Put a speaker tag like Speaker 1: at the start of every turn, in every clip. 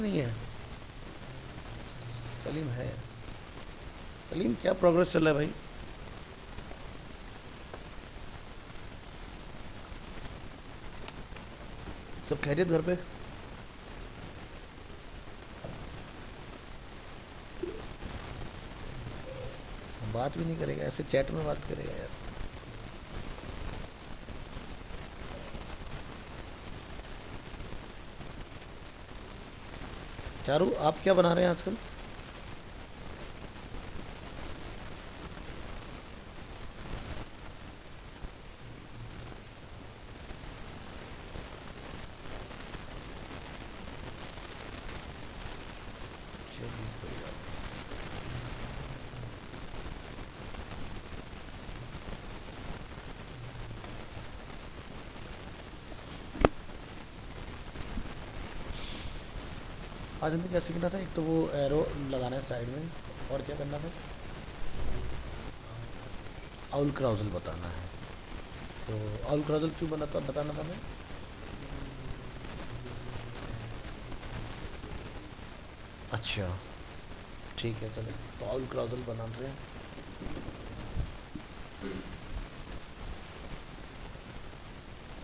Speaker 1: नहीं है। सलीम है। सलीम क्या प्रोग्रेस चल रहा है भाई? सब खैरियत घर पे? बात भी नहीं करेगा, ऐसे चैट में बात करेगा यार। चारू आप क्या बना रहे हैं आजकल? चलिए कोई बात नहीं। आज हमें क्या सीखना था? एक तो वो एरो लगाना है साइड में, और क्या करना था? आउल क्राउजल बताना है। तो आउल क्राउजल क्यों बनाता बताना था हमें? अच्छा ठीक है, चलो तो आउल क्राउजल बनाते हैं।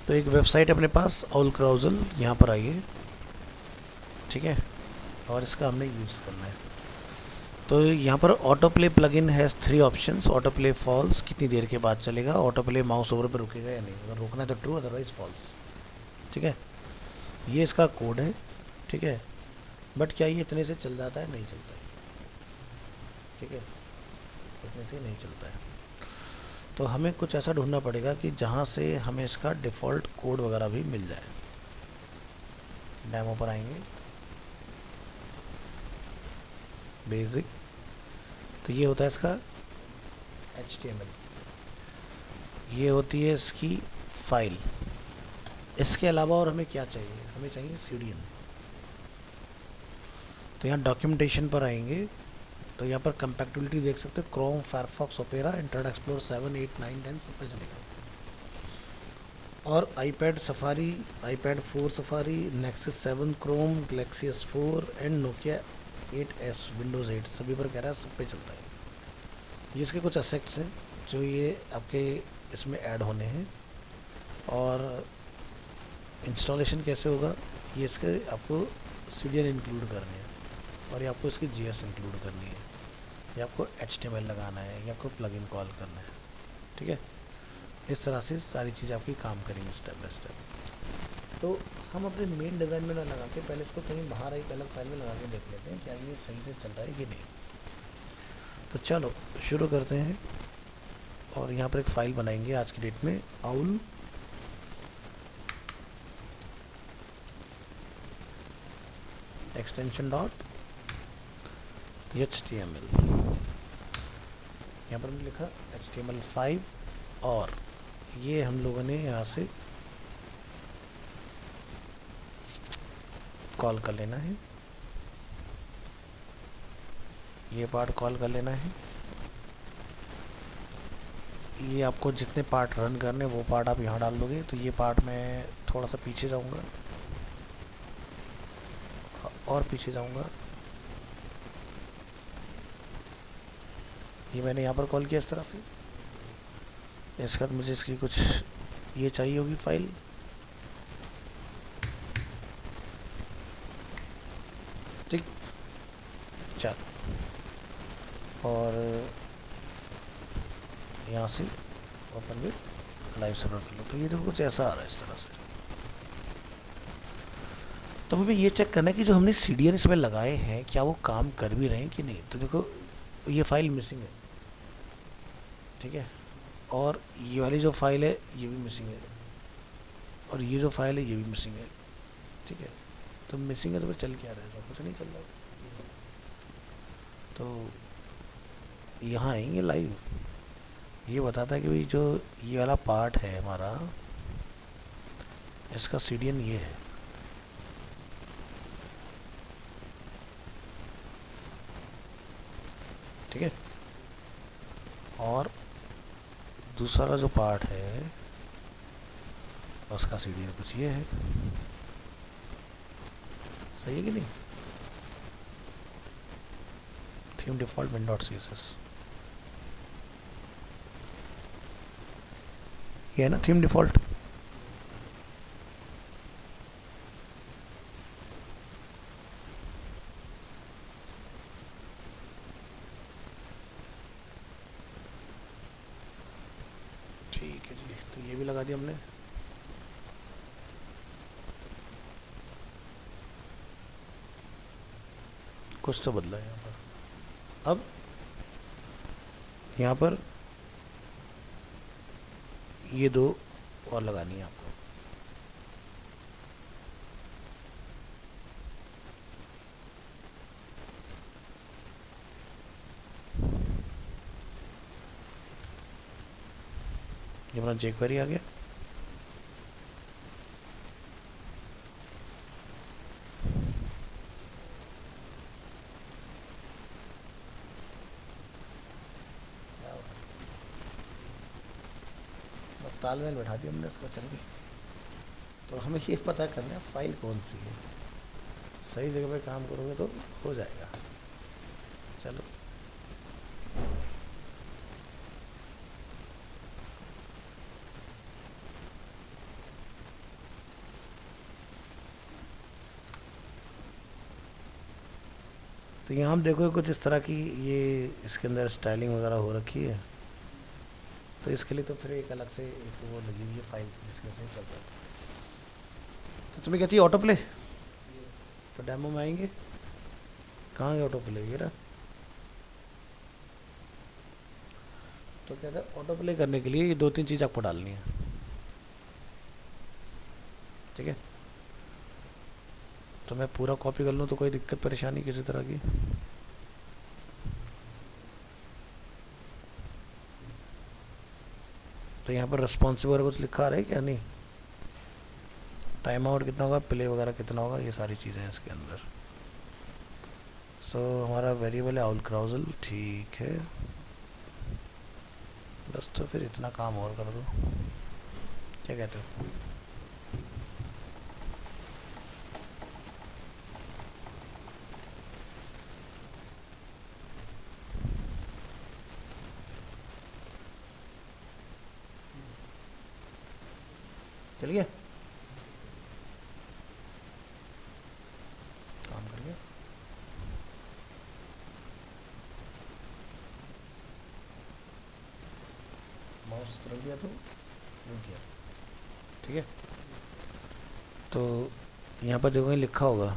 Speaker 1: तो एक वेबसाइट अपने पास आउल क्राउजल, यहाँ पर आइए। ठीक है, और इसका हमने यूज़ करना है। तो यहाँ पर auto play plugin has 3 options. Auto play false, कितनी देर के बाद चलेगा। ऑटो प्ले माउस ओवर पर रुकेगा या नहीं, अगर रोकना है तो ट्रू, अदरवाइज फॉल्स। ठीक है, ये इसका कोड है। ठीक है, बट क्या ये इतने से चल जाता है? नहीं चलता है। ठीक है, इतने से नहीं चलता है। तो हमें कुछ ऐसा ढूंढना पड़ेगा कि जहाँ से हमें इसका डिफ़ॉल्ट कोड वगैरह भी मिल जाए। डेमो पर आएंगे, बेसिक। तो ये होता है इसका HTML, ये होती है इसकी फाइल। इसके अलावा और हमें क्या चाहिए? हमें चाहिए CDN। तो यहाँ डॉक्यूमेंटेशन पर आएंगे, तो यहाँ पर कंपैटिबिलिटी देख सकते हो, Chrome, Firefox, opera, internet explorer 7, 8, 9, 10 सब पे चलेगा। और iPad safari, iPad 4 safari, nexus 7, Chrome, Galaxy S4 and Nokia 8S, Windows 8 सभी पर कह रहा है, सब पे चलता है। ये इसके कुछ असेट्स हैं जो ये आपके इसमें ऐड होने हैं। और इंस्टॉलेशन कैसे होगा, ये इसके आपको CDN इंक्लूड करने हैं, और ये आपको इसकी GS इंक्लूड करनी है, या आपको HTML लगाना है, या आपको प्लगइन कॉल करना है। ठीक है, इस तरह से सारी चीज़ आपकी काम करेंगे स्टेप बाय स्टेप। तो हम अपने मेन डिज़ाइन में ना लगा के पहले इसको कहीं बाहर एक अलग फाइल में लगा के देख लेते हैं क्या ये सही से चल रहा है कि नहीं। तो चलो शुरू करते हैं, और यहाँ पर एक फ़ाइल बनाएंगे आज की डेट में, आउल एक्सटेंशन डॉट HTML। यहाँ पर हमने लिखा HTML5, और ये हम लोगों ने यहाँ से कॉल कर लेना है, ये पार्ट कॉल कर लेना है। ये आपको जितने पार्ट रन करने वो पार्ट आप यहाँ डाल दोगे। तो ये पार्ट मैं थोड़ा सा पीछे जाऊँगा, और पीछे जाऊँगा। ये मैंने यहाँ पर कॉल किया इस तरह से। इसके बाद मुझे इसकी कुछ ये चाहिए होगी फाइल। ठीक, चल, और यहाँ से ओपन विद लाइव सर्वर कर लो। तो ये देखो कुछ ऐसा आ रहा है इस तरह से। तो हमें ये चेक करना है कि जो हमने CDN इसमें लगाए हैं क्या वो काम कर भी रहे हैं कि नहीं। तो देखो ये फाइल मिसिंग है। ठीक है, और ये वाली जो फाइल है ये भी मिसिंग है, और ये जो फाइल है ये भी मिसिंग है। ठीक है, तो मिसिंग है तो फिर चल क्या रहा है? कुछ नहीं चल रहा। तो यहाँ आएंगे लाइव, ये बताता है कि भाई जो ये वाला पार्ट है हमारा, इसका CDN ये है। ठीक है, और दूसरा जो पार्ट है उसका CDN कुछ ये है। सही है कि नहीं? Theme default win dot C S S, ये है ना थीम डिफ़ॉल्ट। ठीक है जी, तो ये भी लगा दिया हमने। कुछ तो बदला है यहाँ पर। अब यहाँ पर ये दो और लगानी है आपको। ये अपना jQuery आ गया। तालमेल बैठा दिया हमने इसका, चल गई। तो हमें ये पता करना है फाइल कौन सी है। सही जगह पे काम करोगे तो हो जाएगा। चलो तो यहाँ हम देखो कुछ इस तरह की ये इसके अंदर स्टाइलिंग वगैरह हो रखी है। तो इसके लिए तो फिर एक अलग से एक वो लगी हुई है फाइल जिसके से चलता है। तो तुम्हें क्या चाहिए, ऑटो प्ले? तो डेमो में आएंगे, कहाँ गया ऑटो प्ले, ये रहा। तो कहते हैं ऑटो प्ले करने के लिए ये दो तीन चीज़ आपको डालनी है, ठीक है। तो मैं पूरा कॉपी कर लूँ तो कोई दिक्कत परेशानी किसी तरह की? तो यहाँ पर रिस्पॉन्सिव कुछ लिखा आ रहा है क्या? नहीं। टाइम आउट कितना होगा, प्ले वगैरह कितना होगा, ये सारी चीज़ें हैं इसके अंदर। सो हमारा वेरिएबल है आउल क्राउजल, ठीक है। बस तो फिर इतना काम और कर दो, क्या कहते हो? चलिए काम करिए। माउस कर दिया तो रुक गया, ठीक है। तो यहाँ पर देखो लिखा होगा,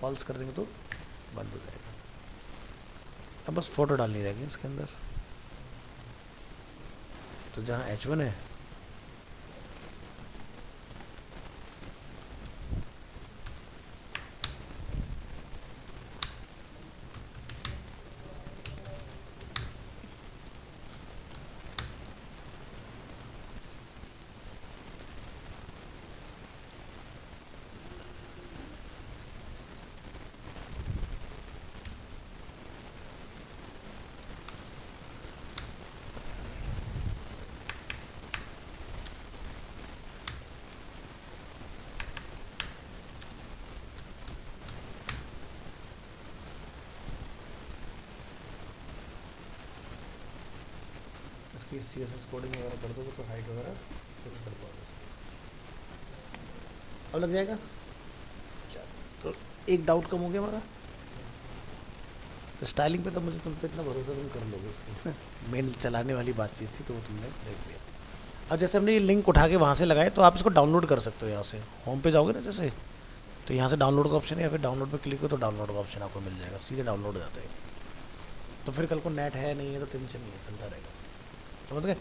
Speaker 1: फॉल्स कर देंगे तो बंद हो जाएगा। अब बस फोटो डालनी रहेगी इसके अंदर। तो जहाँ H1 है इसकी CSS कोडिंग वगैरह कर दोगे तो हाइट वगैरह फिक्स कर पाओगे। अब लग जाएगा। तो एक डाउट कम हो गया हमारा। तो स्टाइलिंग पे तो मुझे तुम पे इतना भरोसा, तुम कर लोगे इसकी। मेन चलाने वाली बातचीत थी तो वो तुमने देख लिया। अब जैसे हमने ये लिंक उठा के वहाँ से लगाए तो आप इसको डाउनलोड कर सकते हो। यहाँ से होम पे जाओगे ना जैसे, तो यहाँ से डाउनलोड का ऑप्शन है, या फिर डाउनलोड पे क्लिक करो तो डाउनलोड का ऑप्शन आपको मिल जाएगा, सीधे डाउनलोड हो जाता है। तो फिर कल को नेट है नहीं है तो टेंशन नहीं है, चलता रहेगा। समझ गए?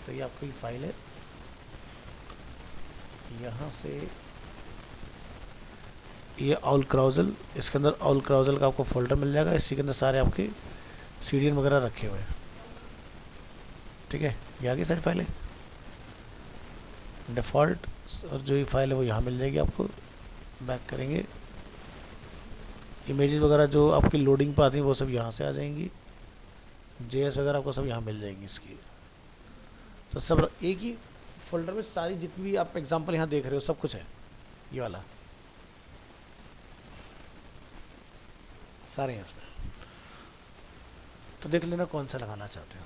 Speaker 1: तो ये आपकी फाइल है, यहाँ से ये आउल क्राउजल, इसके अंदर आउल क्राउजल का आपको फोल्डर मिल जाएगा। इसी के अंदर सारे आपके सीडीएन वगैरह रखे हुए हैं, ठीक है। ये आगे सारी फाइलें डिफ़ॉल्ट, और जो ये फाइल है वो यहाँ मिल जाएगी आपको। बैक करेंगे, इमेजेस वगैरह जो आपकी लोडिंग पर आती हैं वो सब यहाँ से आ जाएंगी। JS वगैरह आपको सब यहाँ मिल जाएंगी इसकी। तो सब एक ही फोल्डर में सारी जितनी भी आप एग्जांपल यहाँ देख रहे हो सब कुछ है, ये वाला। सारे हैं इसमें, तो देख लेना कौन सा लगाना चाहते हो।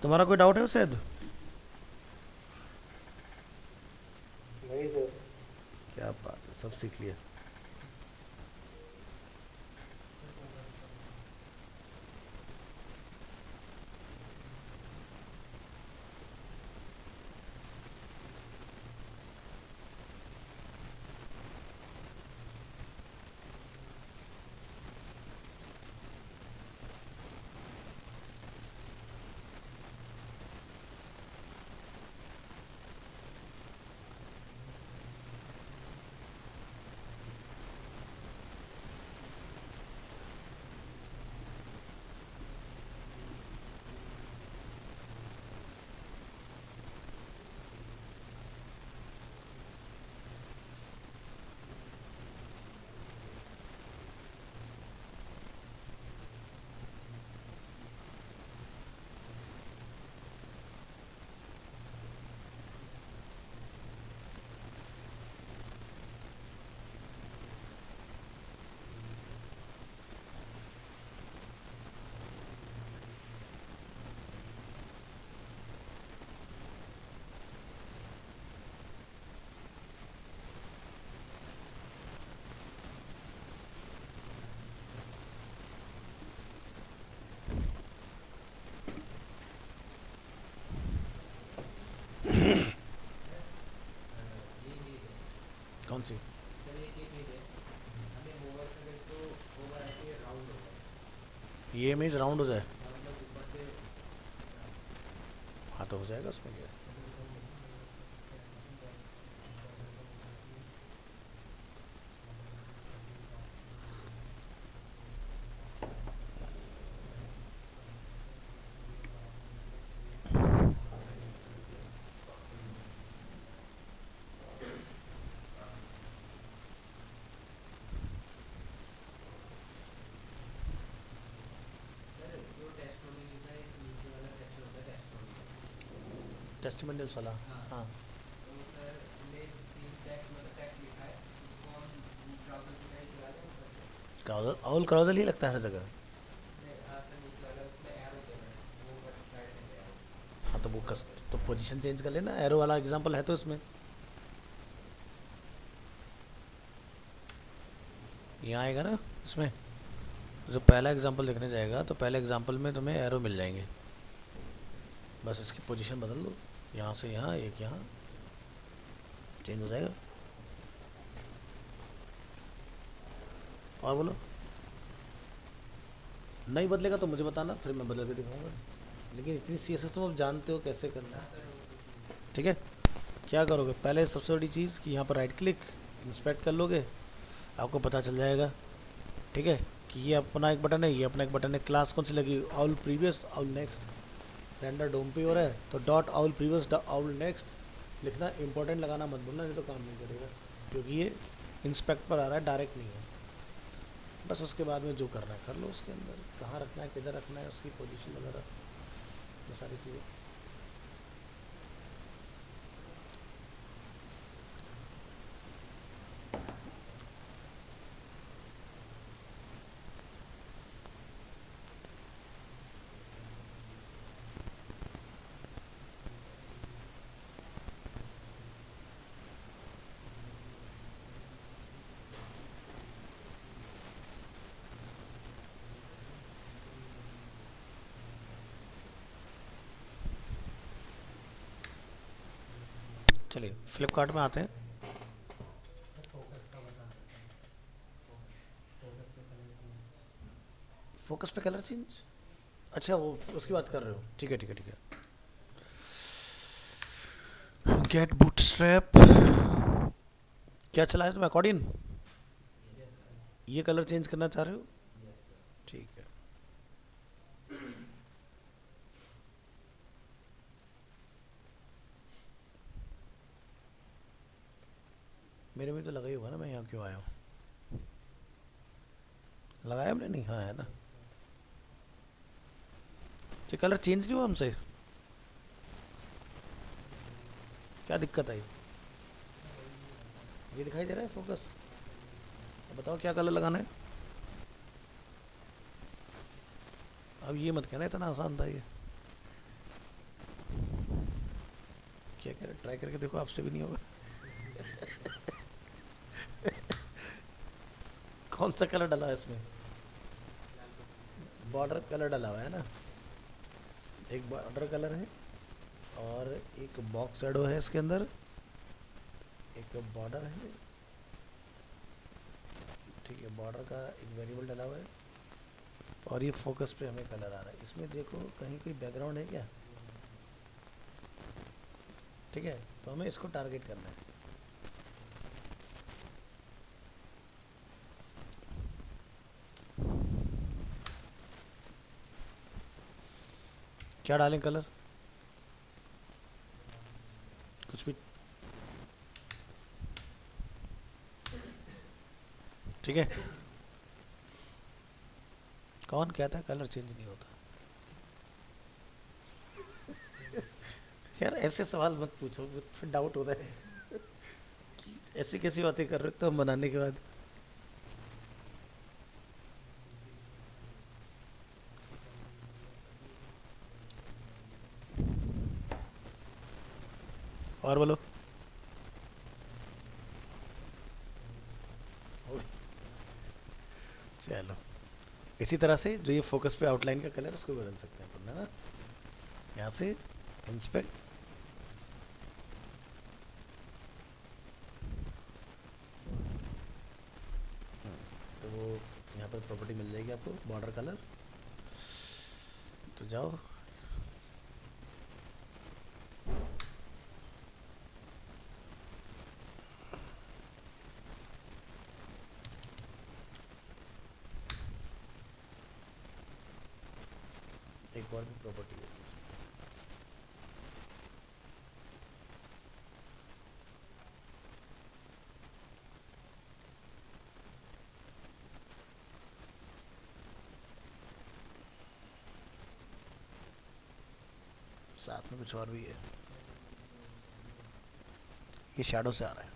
Speaker 1: तुम्हारा कोई डाउट है उससे?
Speaker 2: नहीं सर।
Speaker 1: क्या बात है, सब सीख लिया। कौन सी? ये इमेज राउंड हो जाए? हाँ तो हो जाएगा, उसमें क्या है। टेस्टिमोनियल्स वाला? हाँ। क्राउजल, ऑल क्राउजल ही लगता है हर जगह। हाँ तो वो तो पोजीशन चेंज कर लेना, एरो वाला एग्जांपल है तो इसमें। यहाँ आएगा ना इसमें, जो पहला एग्जांपल देखने जाएगा तो पहले एग्जांपल में तुम्हें एरो मिल जाएंगे, बस इसकी पोजीशन बदल दो, यहाँ से यहाँ, एक यहाँ, चेंज हो जाएगा। और बोलो। नहीं बदलेगा तो मुझे बताना, फिर मैं बदल के दिखाऊंगा। लेकिन इतनी सीएसएस तुम अब जानते हो कैसे करना है, ठीक है। क्या करोगे पहले, सबसे बड़ी चीज़ कि यहाँ पर राइट क्लिक इंस्पेक्ट कर लोगे, आपको पता चल जाएगा, ठीक है, कि ये अपना एक बटन है, ये अपना एक बटन है। क्लास कौन सी लगी, all previous, all next. Render DOM पे हो रहा है तो dot all previous all next लिखना, इंपॉर्टेंट लगाना मत भूलना, नहीं तो काम नहीं करेगा, क्योंकि ये इंस्पेक्ट पर आ रहा है, डायरेक्ट नहीं है। बस उसके बाद में जो करना है कर लो, उसके अंदर कहाँ रखना है, किधर रखना है, उसकी पोजीशन वगैरह, ये सारी चीज़ें। चलिए फ्लिपकार्ट में आते हैं। फोकस पे कलर चेंज, अच्छा वो उसकी बात कर रहे हो, ठीक है ठीक है ठीक है। गेट बूटस्ट्रैप, क्या चला है तुम्हें अकॉर्डिंग, ये कलर चेंज करना चाह रहे हो, ठीक है। मेरे में तो लगा ही होगा ना, मैं यहाँ क्यों आया हूँ, लगाया हमने नहीं, हाँ है ना। ये कलर चेंज नहीं हुआ हमसे, क्या दिक्कत आई? ये दिखाई दे रहा है फोकस। अब बताओ क्या कलर लगाना है। अब ये मत कहना इतना आसान था ये। क्या कह रहे, ट्राई करके देखो, आपसे भी नहीं होगा। कौन सा कलर डाला है इसमें? बॉर्डर कलर डाला हुआ है ना, एक बॉर्डर कलर है और एक बॉक्स शेडो है इसके अंदर, एक बॉर्डर है। ठीक है, बॉर्डर का एक वेरिएबल डाला हुआ है और ये फोकस पे हमें कलर आ रहा है। इसमें देखो कहीं कोई बैकग्राउंड है क्या? ठीक है, तो हमें इसको टारगेट करना है। क्या डालें कलर? कुछ भी, ठीक है। कौन कहता है कलर चेंज नहीं होता? यार ऐसे सवाल मत पूछो, फिर डाउट होता है कि ऐसी कैसी बातें कर रहे हो तुम बनाने के बाद। और बोलो। चलो, इसी तरह से जो ये फोकस पे आउटलाइन का कलर उसको बदल सकते हैं अपन, है ना। यहाँ से इंस्पेक्ट, तो वो यहाँ पर प्रॉपर्टी मिल जाएगी आपको बॉर्डर कलर। तो जाओ, एक और भी प्रॉपर्टी है। साथ में कुछ और भी है, ये शैडो से आ रहा है।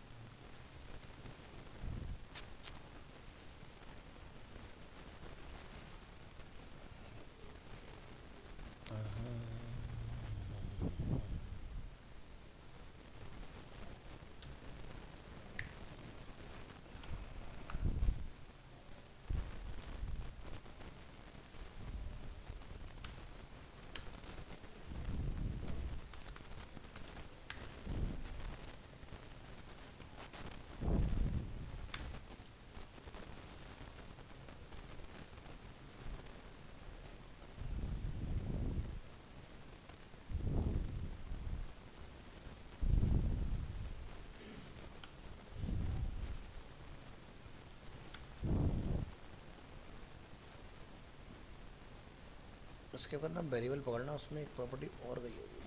Speaker 1: उसके बाद ना वेरिएबल पकड़ना, उसमें एक प्रॉपर्टी और गई होगी।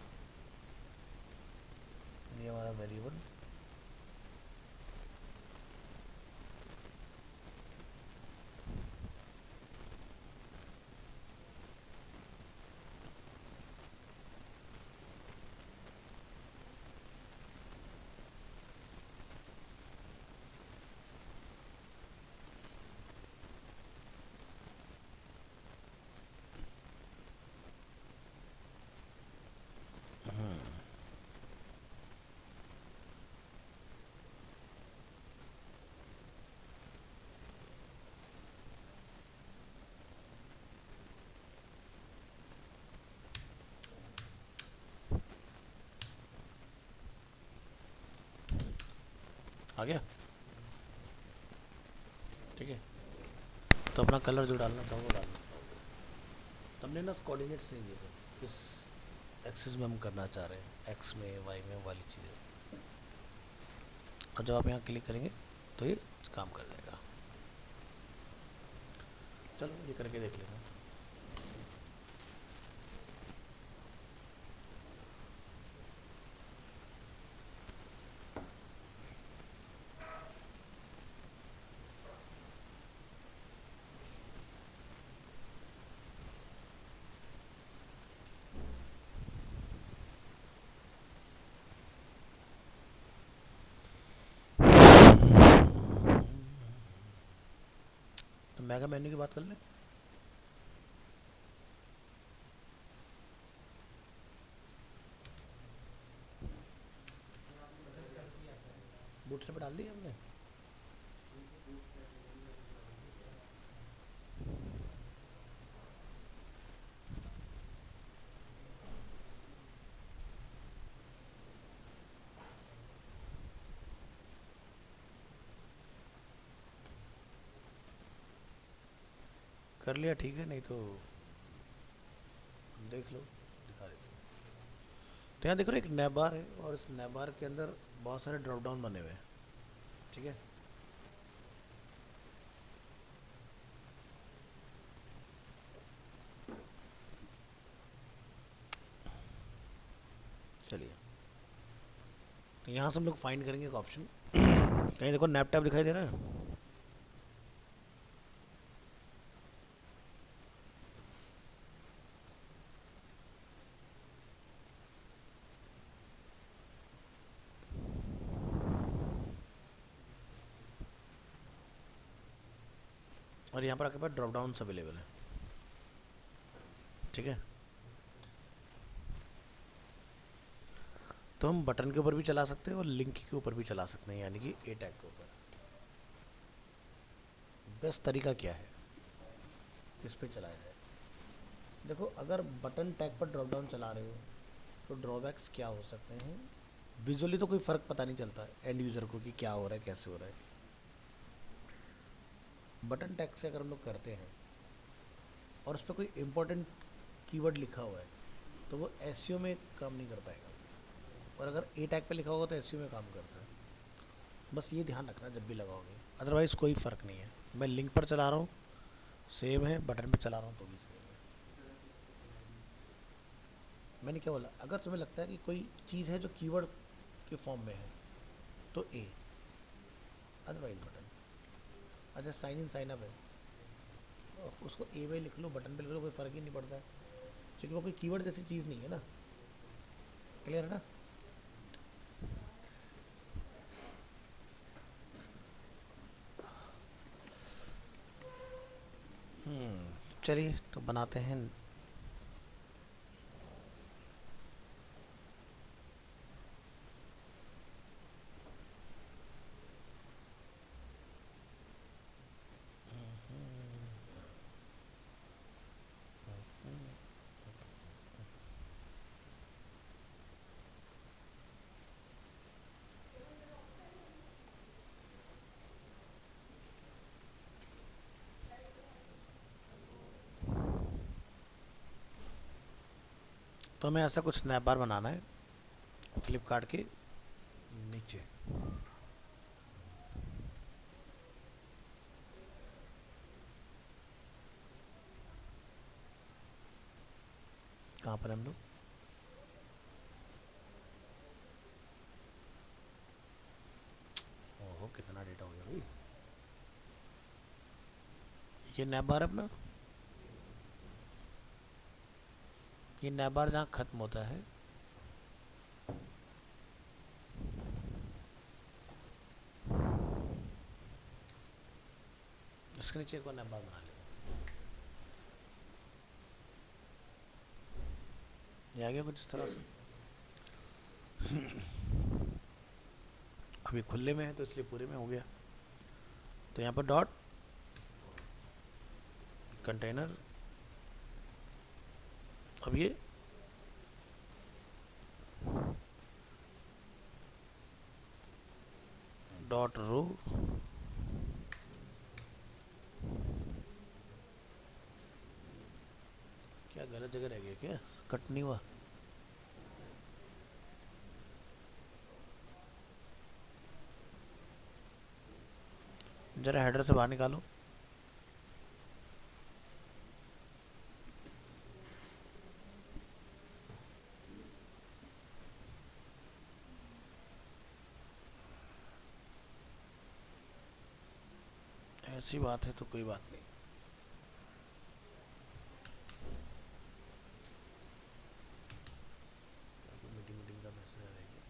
Speaker 1: ये हमारा वेरिएबल, आ गया। ठीक है, तो अपना कलर जो डालना चाहो वो डालना। तुमने ना कोऑर्डिनेट्स नहीं दिए थे, किस एक्सिस में हम करना चाह रहे हैं, एक्स में, वाई में, वाली चीज़ें। और जब आप यहाँ क्लिक करेंगे तो ये काम कर जाएगा। चलो ये करके देख लेना। मेगा मेन्यू की बात कर लें। बूटस्ट्रैप पे डाल दिया हमने। कर लिया ठीक है, नहीं तो देख लो, दिखा देते हैं। तो यहाँ देखो ना, एक नैबार है और इस नैबार के अंदर बहुत सारे ड्रॉप डाउन बने हुए हैं। ठीक है, चलिए। तो यहाँ से हम लोग फाइंड करेंगे एक ऑप्शन। कहीं देखो नैप टैप दिखाई दे रहा है। और यहाँ पर आपके पास ड्रॉप डाउन अवेलेबल है। ठीक है, तो हम बटन के ऊपर भी चला सकते हैं और लिंक के ऊपर भी चला सकते हैं, यानी कि ए टैग के ऊपर। बेस्ट तरीका क्या है, किस पे चलाया जाए। देखो, अगर बटन टैग पर ड्रॉप डाउन चला रहे हो तो ड्रॉबैक्स क्या हो सकते हैं। विजुअली तो कोई फ़र्क पता नहीं चलता है एंड यूज़र को कि क्या हो रहा है, कैसे हो रहा है। बटन टैग से अगर हम लोग करते हैं और उस पर कोई इम्पोर्टेंट कीवर्ड लिखा हुआ है तो वो एसईओ में काम नहीं कर पाएगा, और अगर ए टैग पे लिखा होगा तो एसईओ में काम करता है। बस ये ध्यान रखना जब भी लगाओगे, अदरवाइज़ कोई फ़र्क नहीं है। मैं लिंक पर चला रहा हूँ सेम है, बटन पे चला रहा हूँ तो भी सेम है। मैंने क्या बोला, अगर तुम्हें लगता है कि कोई चीज़ है जो कीवर्ड के फॉर्म में है तो ए, अदरवाइज बटन। अच्छा, साइन इन साइन अप है, उसको ए में लिख लो, बटन पे लिख लो, कोई फ़र्क ही नहीं पड़ता है, क्योंकि वो कोई कीवर्ड जैसी चीज़ नहीं है ना। क्लियर है ना। चलिए तो बनाते हैं। तो हमें ऐसा कुछ स्नैप बार बनाना है फ्लिपकार्ट के नीचे। कहाँ पर हम लोग, ओहो कितना डेटा हो गया भाई। ये नैप बार अपना, ये नैप बार जहाँ ख़त्म होता है इसके नीचे एक और नैप बार बना लेंगे। ये आ गया कुछ इस तरह से। अभी खुले में है तो इसलिए पूरे में हो गया। तो यहाँ पर डॉट कंटेनर, अब ये डॉट रो, क्या गलत जगह रह गया क्या, कट नहीं हुआ। जरा हेडर से बाहर निकालो। ऐसी बात है तो कोई बात नहीं। मीटिंग मीटिंग का मैसेज आएगा।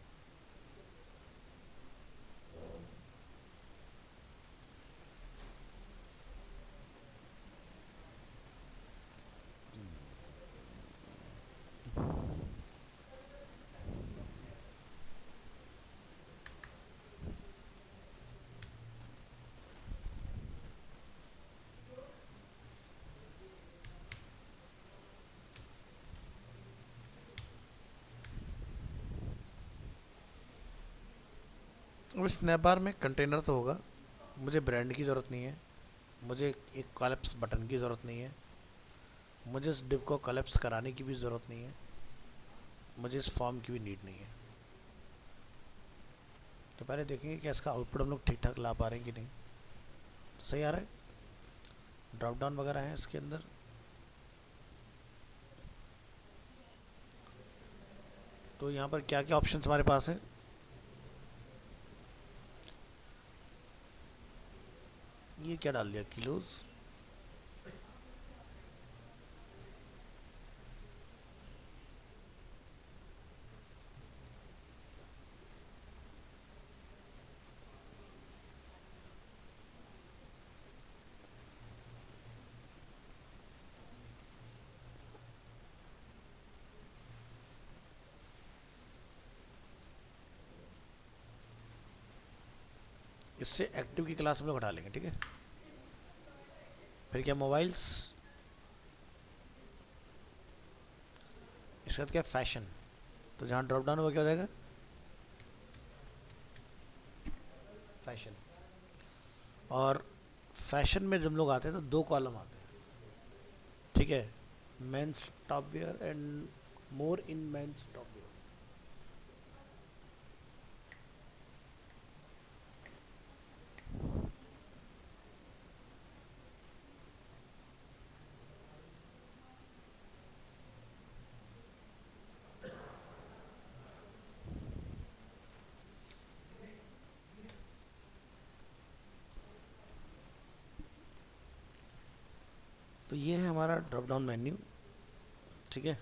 Speaker 1: अब स्नैप बार में कंटेनर तो होगा, मुझे ब्रांड की ज़रूरत नहीं है, मुझे एक कॉलैप्स बटन की ज़रूरत नहीं है, मुझे इस डिव को कॉलैप्स कराने की भी ज़रूरत नहीं है, मुझे इस फॉर्म की भी नीड नहीं है। तो पहले देखेंगे कि इसका आउटपुट हम लोग ठीक ठाक ला पा रहे हैं कि नहीं। तो सही आ रहा है, ड्रॉप डाउन वगैरह है इसके अंदर। तो यहाँ पर क्या क्या ऑप्शंस हमारे पास हैं। ये क्या डाल दिया, किलोज। इससे एक्टिव की क्लास हम लोग हटा लेंगे, ठीक है। फिर क्या, मोबाइल्स, इसके बाद क्या, फैशन। तो जहाँ ड्रॉप डाउन होगा क्या हो जाएगा, फैशन। और फैशन में जब लोग आते हैं तो दो कॉलम आते हैं, ठीक है, men's top wear and more in men's top wear. तो ये है हमारा ड्रॉप डाउन मेन्यू, ठीक है।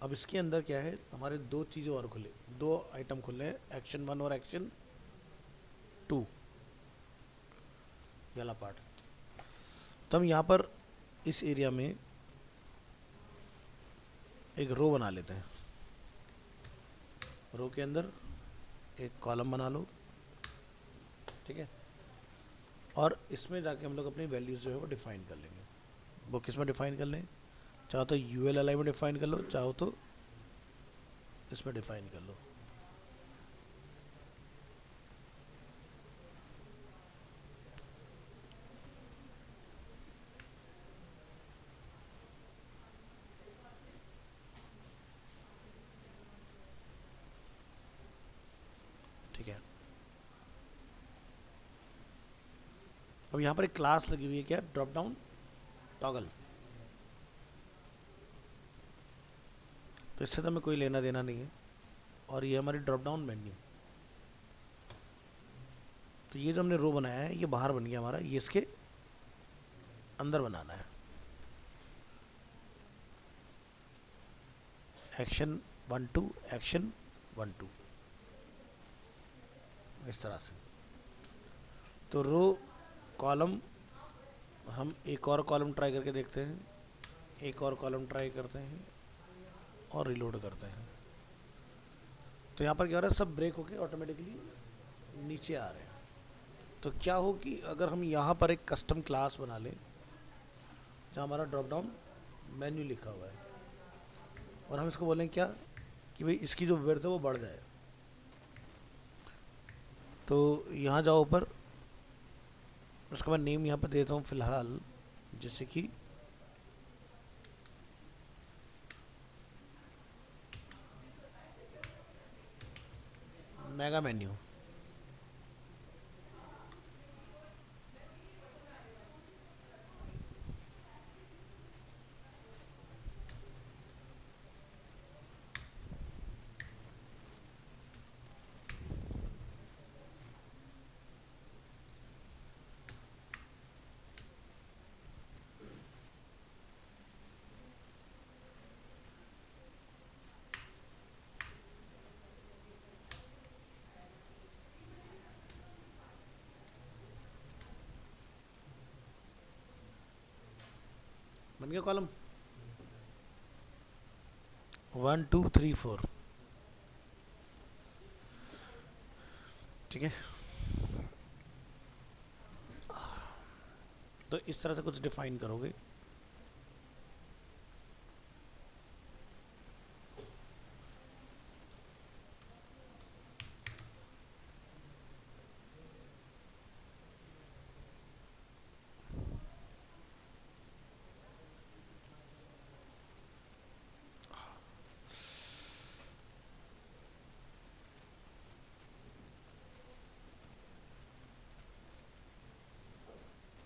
Speaker 1: अब इसके अंदर क्या है, हमारे दो चीज़ें और खुले, दो आइटम खुले हैं, एक्शन 1 और एक्शन 2, ये वाला पार्ट। तो हम यहाँ पर इस एरिया में एक रो बना लेते हैं, रो के अंदर एक कॉलम बना लो, ठीक है। और इसमें जाके हम लोग अपनी वैल्यूज़ जो है वो डिफ़ाइन कर लेंगे। वो किस में डिफ़ाइन कर लें, चाहो तो ULLI में डिफ़ाइन कर लो, चाहो तो इसमें डिफ़ाइन कर लो। ठीक है। अब यहाँ पर एक क्लास लगी हुई है, क्या, ड्रॉप डाउन टॉगल। तो इससे तो हमें कोई लेना देना नहीं है। और ये हमारी ड्रॉप डाउन मेन्यू। तो ये जो हमने रो बनाया है ये बाहर बन गया हमारा, ये इसके अंदर बनाना है। एक्शन 1 2, एक्शन 1 2, इस तरह से। तो रो कॉलम, हम एक और कॉलम ट्राई करके देखते हैं, एक और कॉलम ट्राई करते हैं और रिलोड करते हैं। तो यहाँ पर क्या हो रहा है, सब ब्रेक होके ऑटोमेटिकली नीचे आ रहे हैं। तो क्या हो कि अगर हम यहाँ पर एक कस्टम क्लास बना लें जहाँ हमारा ड्रॉप डाउन मेन्यू लिखा हुआ है, और हम इसको बोलें क्या कि भाई इसकी जो विड्थ है वो बढ़ जाए। तो यहाँ जाओ ऊपर, उसका मैं नेम यहाँ पर देता हूँ फ़िलहाल, जैसे कि मेगा मेन्यू। बन गया कॉलम 1 2 3 4, ठीक है। तो इस तरह से कुछ डिफाइन करोगे।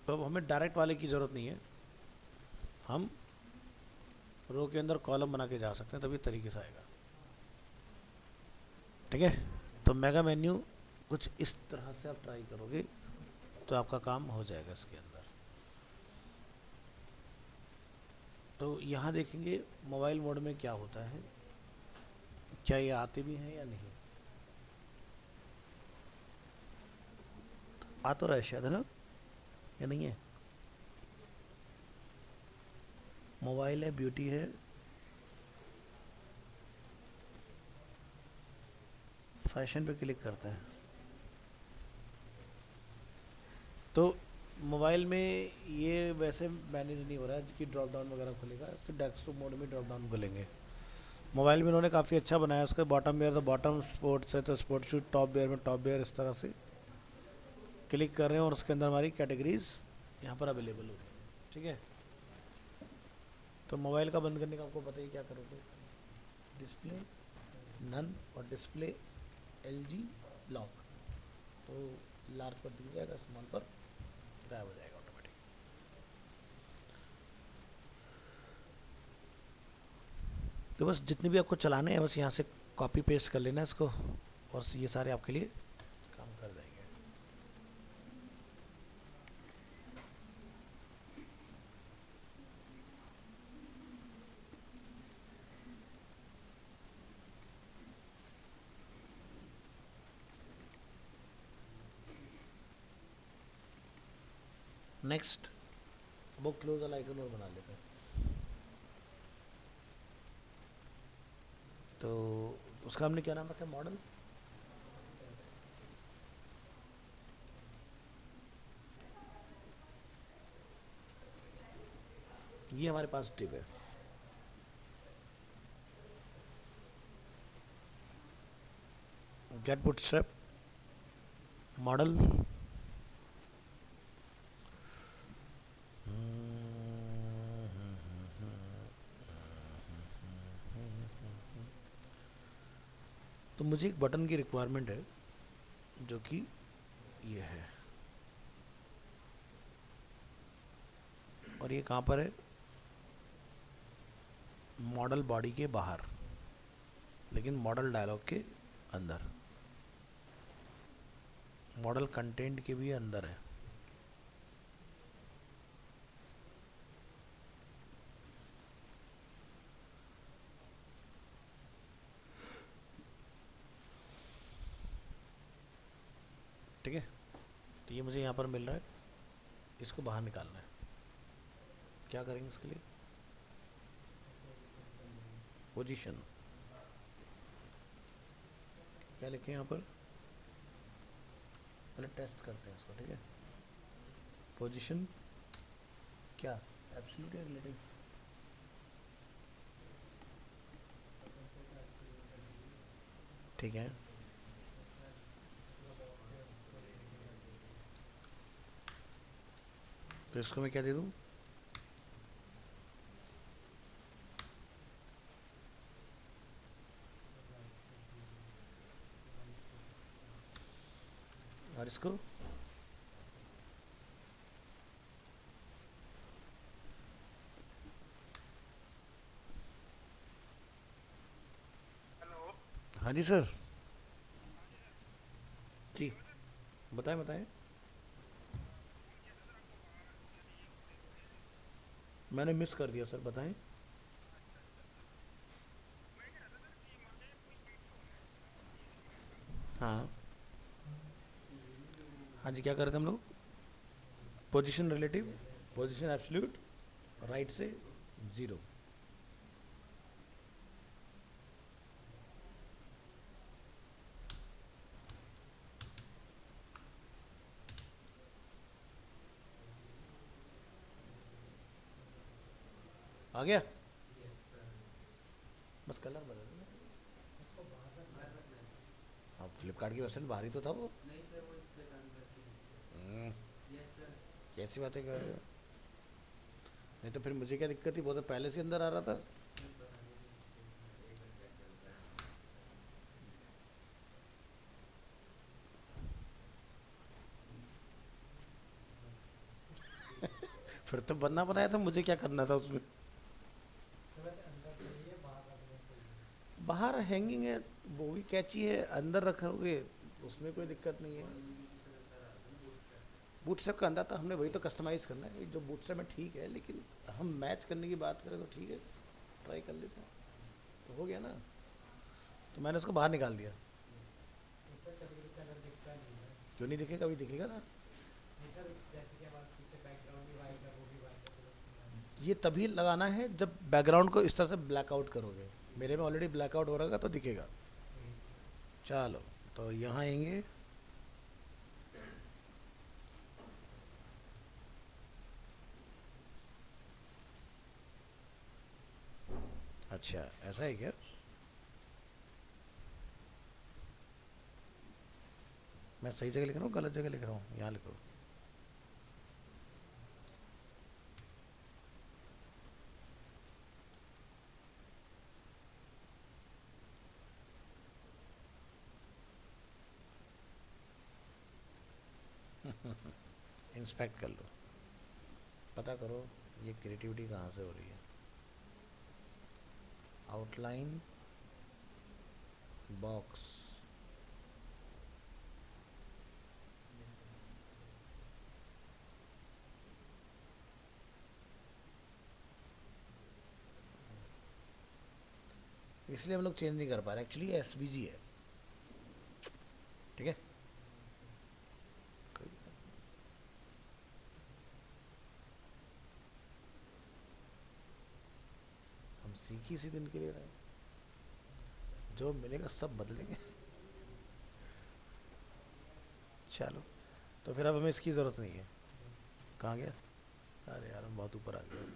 Speaker 1: तो अब हमें डायरेक्ट वाले की ज़रूरत नहीं है, हम रो के अंदर कॉलम बना के जा सकते हैं, तभी तरीके से आएगा। ठीक है, तो मेगा मेन्यू कुछ इस तरह से आप ट्राई करोगे तो आपका काम हो जाएगा इसके अंदर। तो यहाँ देखेंगे मोबाइल मोड में क्या होता है, क्या ये आते भी हैं या नहीं। आ तो रहा है शायद, है ना, या नहीं है। मोबाइल है, ब्यूटी है, फैशन पे क्लिक करते हैं तो मोबाइल में ये वैसे मैनेज नहीं हो रहा है कि ड्रॉप डाउन वगैरह खुलेगा, सिर्फ डेस्कटॉप मोड में ड्रॉप डाउन खुलेंगे। मोबाइल में उन्होंने काफ़ी अच्छा बनाया, उसके बॉटम वेयर तो बॉटम, स्पोर्ट्स है तो स्पोर्ट्स शूज, टॉप वेयर में टॉप वेयर, इस तरह से क्लिक कर रहे हैं और उसके अंदर हमारी कैटेगरीज यहाँ पर अवेलेबल होगी। ठीक है, तो मोबाइल का बंद करने का आपको पता ही, क्या करोगे, डिस्प्ले नन और डिस्प्ले LG लॉक, तो लार्ज पर दिख जाएगा, स्मॉल पर गायब हो जाएगा ऑटोमेटिक। तो बस जितने भी आपको चलाने हैं बस यहाँ से कॉपी पेस्ट कर लेना इसको, और ये सारे आपके लिए काम कर जाएंगे। नेक्स्ट वो क्लोज वाला आइकन और बना लेते हैं। तो उसका हमने क्या नाम रखा है, मॉडल। ये हमारे पास टिप है, गेट बूटस्ट्रैप मॉडल, तो मुझे एक बटन की रिक्वायरमेंट है जो कि ये है, और ये कहाँ पर है, मॉडल बॉडी के बाहर, लेकिन मॉडल डायलॉग के अंदर, मॉडल कंटेंट के भी अंदर है। ठीक है, तो ये मुझे यहाँ पर मिल रहा है, इसको बाहर निकालना है। क्या करेंगे इसके लिए, पोजीशन, क्या लिखें यहाँ पर, पहले टेस्ट करते हैं इसको। ठीक है, पोजीशन क्या, एब्सोल्यूट या रिलेटिव, ठीक है। तो इसको मैं क्या दे दूँ, और इसको हाँ जी सर, जी बताएं बताएं। मैंने मिस कर दिया सर, बताएं। हाँ हाँ जी, क्या कर रहे थे हम लोग, position relative, position absolute, right से 0। आ गया, बस कलर बदल देना। अब फ्लिपकार्ट की वेबसाइट बाहर ही तो था वो। हम्म, कैसी बातें कर रहे हो, नहीं तो फिर मुझे क्या दिक्कत थी, वो तो पहले से अंदर आ रहा था। फिर तो बनना बनाया था, मुझे क्या करना था उसमें।
Speaker 2: तो वैसे अंदर चाहिए बाहर रखने चाहिए।
Speaker 1: बाहर हैंगिंग है, वो भी कैची है, अंदर रखोगे उसमें कोई दिक्कत नहीं है। बूट स्ट्रैप का अंदर था, हमने वही तो कस्टमाइज़ करना है, जो बूट स्ट्रैप में ठीक है, लेकिन हम मैच करने की बात करें तो ठीक है, ट्राई कर लेते हैं। तो हो गया ना, तो मैंने उसको बाहर निकाल दिया।
Speaker 2: नहीं सर, कभी कभी कलर दिखता नहीं है।
Speaker 1: क्यों नहीं दिखेगा, अभी दिखेगा ना।
Speaker 2: नहीं सर, जैसे कि हमारे पीछे बैकग्राउंड भी वाइट है, वो भी वाइट है, तो उसमें
Speaker 1: ये तभी लगाना है जब बैकग्राउंड को इस तरह से ब्लैकआउट करोगे। मेरे में ऑलरेडी ब्लैकआउट हो रहा तो दिखेगा।
Speaker 2: ठीक है।
Speaker 1: चलो, तो यहाँ आएंगे। अच्छा, ऐसा है क्या? मैं सही जगह लिख रहा हूँ, गलत जगह लिख रहा हूँ? यहाँ लिखो। इंस्पेक्ट कर लो, पता करो ये क्रिएटिविटी कहाँ से हो रही है। आउटलाइन बॉक्स, इसलिए हम लोग चेंज नहीं कर पा रहे, एक्चुअली एस है। ठीक है, हम सीख ही इसी दिन के लिए रहे हैं, जो मिलेगा सब बदलेंगे। चलो, तो फिर अब हमें इसकी ज़रूरत नहीं है। कहाँ गया? अरे यार, हम बहुत ऊपर आ गए।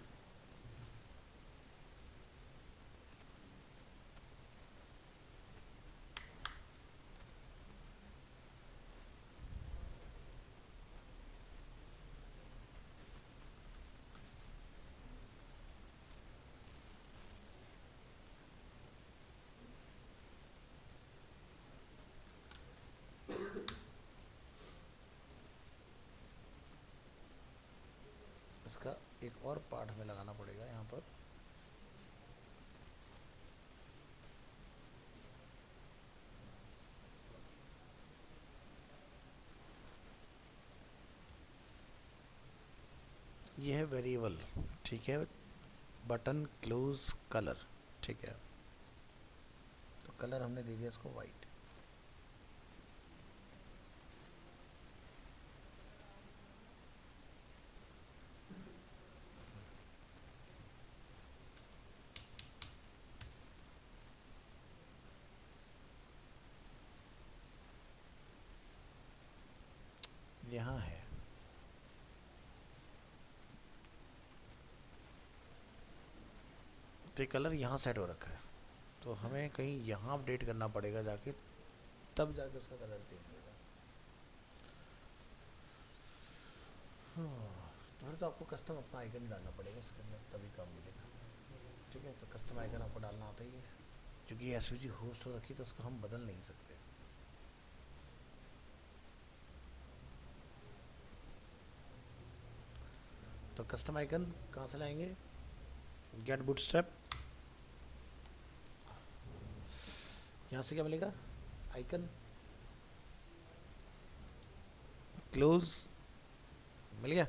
Speaker 1: इसका एक और पार्ट हमें लगाना पड़ेगा यहाँ पर। ये है वेरिएबल, ठीक है, बटन क्लोज कलर, ठीक है। तो कलर हमने दे दिया इसको वाइट। यहाँ है, तो ये कलर यहाँ सेट हो रखा है, तो हमें कहीं यहाँ अपडेट करना पड़ेगा जाके, तब जाके उसका कलर चेंज होगा। हाँ, तो फिर तो आपको कस्टम अपना आइकन डालना पड़ेगा इसके अंदर, तभी काम मिलेगा। ठीक है, तो कस्टम आइकन आपको डालना आता ही है, क्योंकि एस होस्ट हो रखी तो उसको हम बदल नहीं सकते। तो कस्टम आइकन कहाँ से लाएंगे? गेट बूटस्ट्रैप, यहाँ से क्या मिलेगा? आइकन क्लोज, मिल गया।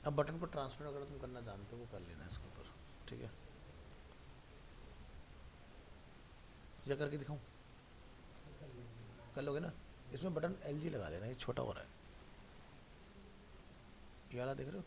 Speaker 1: अब बटन पर ट्रांसफर अगर तुम करना जानते हो वो कर लेना इसके ऊपर, ठीक है। या करके दिखाऊं? कर लोगे ना? इसमें बटन LG लगा लेना, ये छोटा हो रहा है, ये वाला देख रहे हो?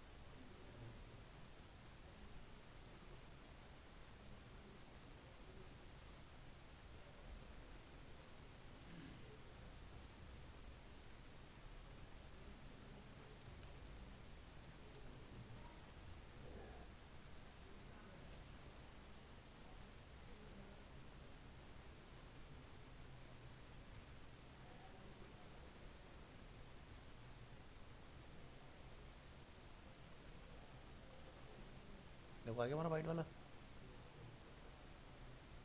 Speaker 1: देखो आ गया हमारा वाइट वाला।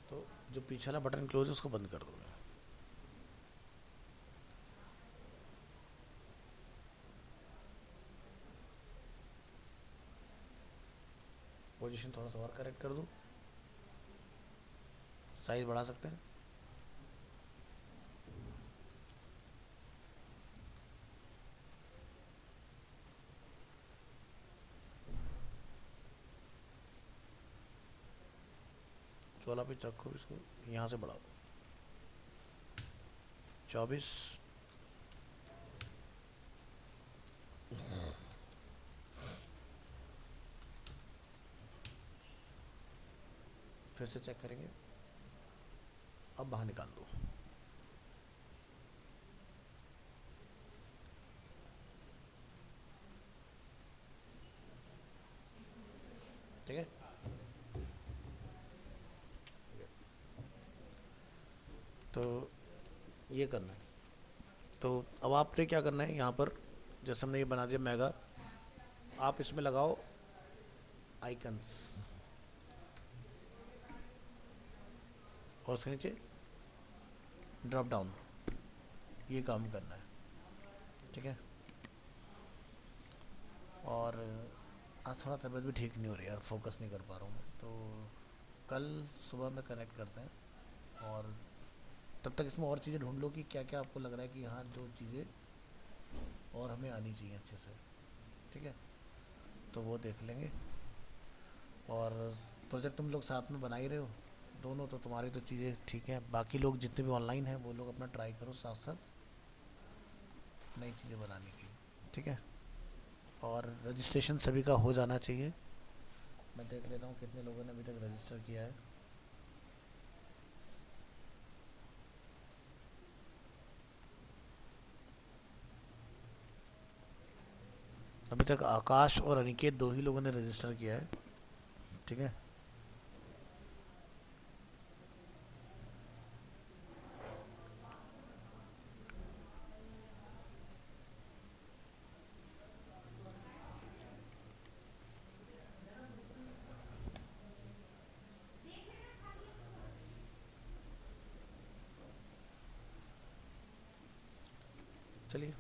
Speaker 1: तो जो पीछे वाला बटन क्लोज है उसको बंद कर दोगे। पोजीशन थोड़ा सा और करेक्ट कर दो, साइज बढ़ा सकते हैं। सोलह पे रखो इसको, यहाँ से बढ़ाओ 24। फिर से चेक करेंगे, अब बाहर निकाल दो। ठीक है, तो ये करना है। तो अब आपने क्या करना है, यहाँ पर जैसे हमने ये बना दिया मेगा, आप इसमें लगाओ आइकन्स और उसके नीचे ड्रॉप डाउन, ये काम करना है, ठीक है। और आज थोड़ा तबीयत भी ठीक नहीं हो रही यार, फोकस नहीं कर पा रहा हूँ मैं, तो कल सुबह में कनेक्ट करते हैं। और तब तक इसमें और चीज़ें ढूंढ लो कि क्या क्या आपको लग रहा है कि हाँ जो चीज़ें और हमें आनी चाहिए अच्छे से, ठीक है, तो वो देख लेंगे। और प्रोजेक्ट तुम लोग साथ में बना ही रहे हो दोनों, तो तुम्हारी तो चीज़ें ठीक है। बाकी लोग जितने भी ऑनलाइन हैं वो लोग अपना ट्राई करो साथ साथ नई चीज़ें बनाने की, ठीक है। और रजिस्ट्रेशन सभी का हो जाना चाहिए। मैं देख लेता हूँ कितने लोगों ने अभी तक रजिस्टर किया है। अभी तक आकाश और अनिकेत दो ही लोगों ने रजिस्टर किया है, ठीक है। चलिए।